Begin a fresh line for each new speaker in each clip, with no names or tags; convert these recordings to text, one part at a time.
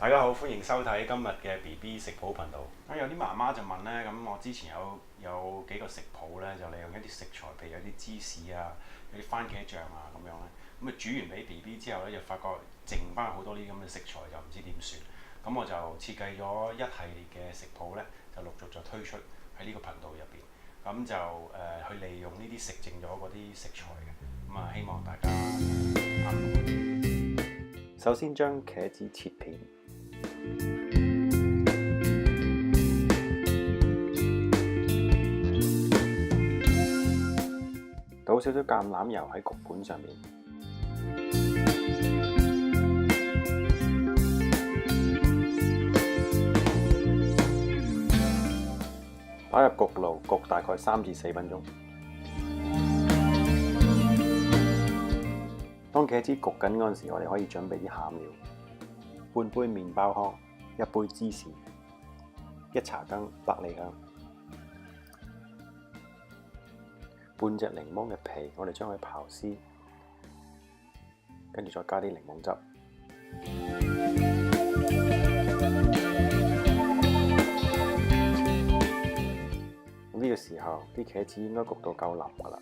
大家好，歡迎收睇今日嘅 BB 食譜頻道。咁有啲媽媽就問咧，咁我之前有幾個食譜咧，就利用一啲食材，譬如有啲芝士啊、有啲番茄醬啊咁樣咧。咁啊煮完俾 BB 之後咧，就發覺剩翻好多呢啲咁嘅食材，就唔知點算。咁我就設計咗一系列嘅食譜咧，就陸續就推出喺呢個頻道入邊。咁就去利用呢啲食剩咗嗰啲食材嘅。咁啊，希望大家首先將茄子切片。倒少少橄欖油喺焗盤上面，擺入焗爐焗大概3至4分鐘。當茄子焗緊嗰陣時，我哋可以準備啲餡料：半杯麵包糠、1杯芝士、1茶羹百里香、半隻檸檬嘅皮，我哋將佢刨絲，跟住再加啲檸檬汁。咁呢個時候，啲茄子應該焗到夠腍㗎啦。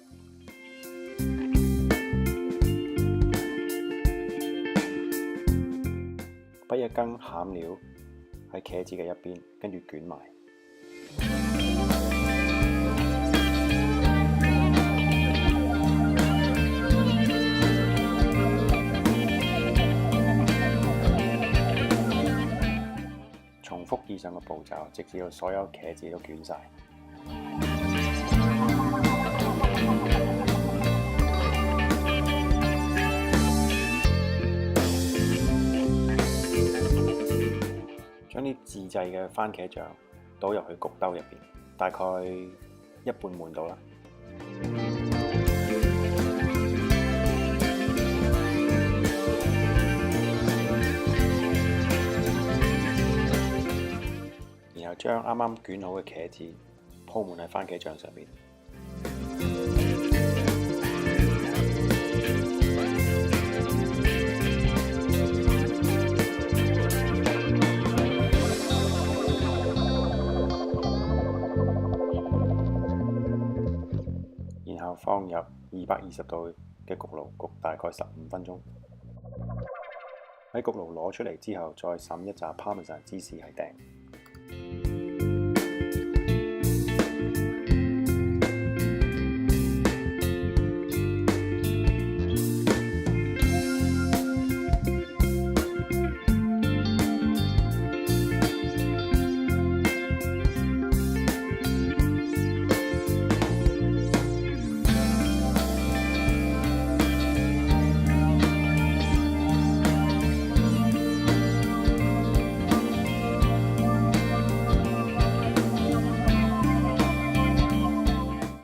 擺一羹餡料喺茄子嘅一邊，跟住捲埋。重複以上嘅步驟，直至到所有茄子都捲晒。將啲自製嘅番茄醬倒入去焗兜入邊，大概一半滿到啦。然後將啱啱捲好嘅茄子鋪滿喺番茄醬上面。然後放入220度嘅焗爐焗大概15分鐘。喺焗爐攞出嚟之後，再滲一紮 Parmesan 芝士喺頂。